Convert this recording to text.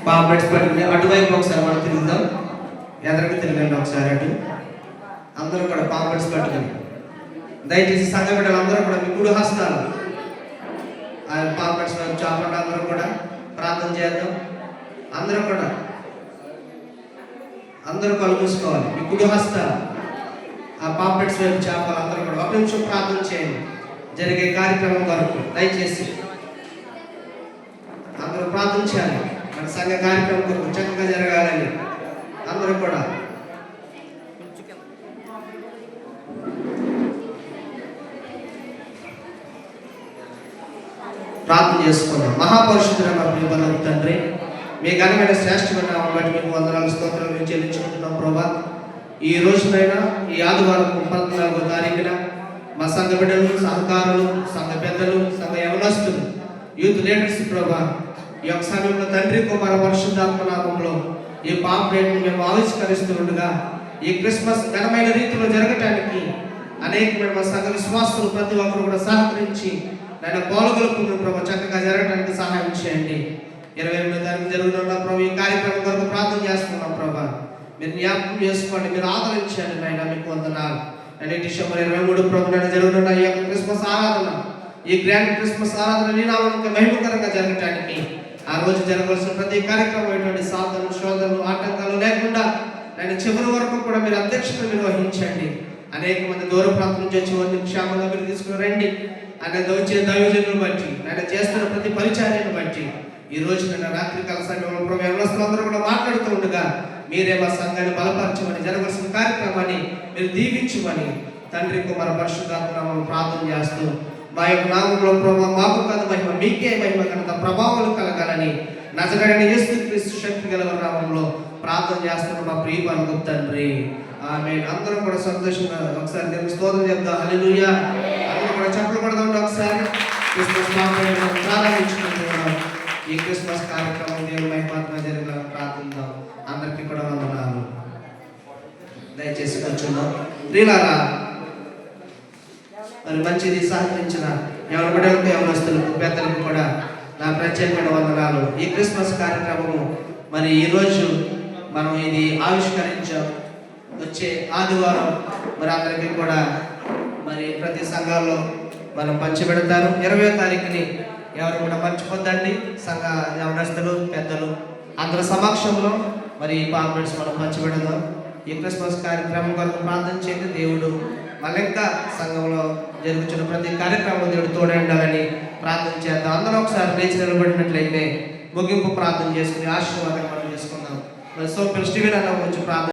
Pamphlets పట్టుకుని అటువైపు ఒకసారి మనం తిరుగుదాం. ఎదరికి తిరగండి ఒకసారి అటు. అందరూ కూడా పాంప్లెట్స్ పట్టుకుని దయచేసి సంఘ బిడ్డలందరూ కూడా మీ కుడి హస్తాలు ఆ పాంప్లెట్స్ వైపు చాపండి. అందరూ కూడా ప్రార్థన చేద్దాం. అందరూ కళ్ళు మూసుకోవాలి. మీ కుడి హస్తాలు ఆ పాంప్లెట్స్ వైపు చాపాలి. అందరూ కూడా ఒక నిమిషం ప్రార్థన చేయండి జరిగే కార్యక్రమం వరకు. దయచేసి అందరూ ప్రార్థన చేయాలి. మన సంఘ కార్యక్రమం కొరకు చక్కగా జరగాలని అందరూ కూడా ప్రార్థన చేసుకున్నాం. మహాపరిశుద్ధుడైన మా ప్రియ పరమ తండ్రి, మీ ఘనమైన శ్రేష్టమైన నామమును బట్టి మీకు వందనాలు స్తోత్రాలు మేము చెల్లించుకుంటున్నాం ప్రభా. ఈ రోజునైనా ఈ ఆదివారం 14వ తారీఖున మా సంఘ బిడ్డలు, సహకారులు, సంఘ పెద్దలు, సంఘ యవనస్తులు, యూత్ లీడర్స్ ప్రభా, ఈ యొక్క సమయంలో తండ్రి కుమార పరిశుద్ధాత్మ నామములో ఈ పాంప్లెట్ని మేము ఆవిష్కరిస్తూ ఉండగా ఈ క్రిస్మస్ ఘనమైన రీతిలో జరగటానికి అనేకమైన మా సంఘ విశ్వాసులు ప్రతి ఒక్కరు కూడా సహకరించి నేను పాల్గొలుపుకున్న ప్రభా చక్కగా జరగడానికి సహాయం చేయండి. 22వ తారీఖు జరుగుతున్న ప్రభు ఈ కార్యక్రమం కొరకు ప్రార్థన చేస్తున్నాం ప్రభా. మీరు జ్ఞాపకం చేసుకోండి, మీరు ఆదరించండి నాయన. మీకు వందనాలు. నేను డిసెంబర్ 23 ప్రభు నేను జరుగుతున్న ఈ యొక్క క్రిస్మస్ ఆరాధన, ఈ గ్రాండ్ క్రిస్మస్ ఆరాధన నీ నామానికి మహిమకరంగా జరగటానికి ఆ రోజు జరగవలసిన ప్రతి కార్యక్రమం ఎటువంటి సాధనలు, శోధనలు, ఆటంకాలు లేకుండా నేను చివరి వరకు కూడా మీరు అధ్యక్షతను నిర్వహించండి. అనేక మంది దూర ప్రాంతం నుంచి వచ్చి వారిని క్షేమంగా మీరు తీసుకుని రండి. ఆయన వచ్చే దైవజనులను బట్టి, ఆయన చేస్తున్న ప్రతి పరిచర్యను బట్టి ఈ రోజు నేను రాత్రికాల సమయంలో వ్యవస్థలందరూ కూడా మాట్లాడుతూ ఉండగా మీరే మా సంఘాన్ని బలపరచమని, జరగవలసిన కార్యక్రమాన్ని మీరు దీవించమని తండ్రి కుమార పరిశుద్ధాత్మ నామములో ప్రార్థన చేస్తూ మా యొక్క నామంలో ప్రభావ మాకు కాదు మహిమ, మీకే మహిమ కనుక ప్రభావాలు కలగాలని నజరేయుడైన యేసుక్రీస్తు శక్తి గల నామంలో ప్రార్థన చేస్తున్న మా ప్రియ పరమ తండ్రి, ఆమేన్. అందరం కూడా సంతోషంగా ఒకసారి దేవుని స్తోత్రం చెప్తాం. హల్లెలూయా. అందరూ కూడా చప్పట్లు కొడదాం. ఒకసారి క్రిస్మస్ ప్రారంభించుకుంటున్నాం. ఈ క్రిస్మస్ కార్యక్రమం దేవుని మహిమాత్మగా జరిగిన ప్రార్థిద్దాం. అందరికీ కూడా వందనాలు. దయచేసి కూర్చున్నాం. ప్రియులారా, మరి మంచిది సహకరించిన ఎవరి బిడ్డలకు, యవనస్తులకు, పెద్దలకు కూడా నా ప్రత్యేకమైన వందనాలు. ఈ క్రిస్మస్ కార్యక్రమము మరి ఈరోజు మనం ఇది ఆవిష్కరించాం. వచ్చే ఆదివారం మరి అందరికీ కూడా మరి ప్రతి సంఘాల్లో మనం పంచిపెడతారు. 20వ తారీఖుని ఎవరు కూడా మర్చిపోద్దండి. సంఘ యవనస్తులు, పెద్దలు అందరి సమక్షంలో మరి ఈ పాంప్లెట్స్ మనం పంచిపెడదాం. ఈ క్రిస్మస్ కార్యక్రమం కొరకు ప్రార్థన చేయండి. దేవుడు మళ్ళీ ఇంకా సంఘంలో జరుగుతున్న ప్రతి కార్యక్రమం దేవుడు తోడండాలని ప్రార్థన చేద్దాం. అందరూ ఒకసారి లేచి నిలబడినట్లయితే ముగింపు ప్రార్థన చేసుకుని ఆశీర్వాదం మనం చేసుకుందాం. మరి సోపల్ స్టీవెన్ అన్న వచ్చి ప్రార్థన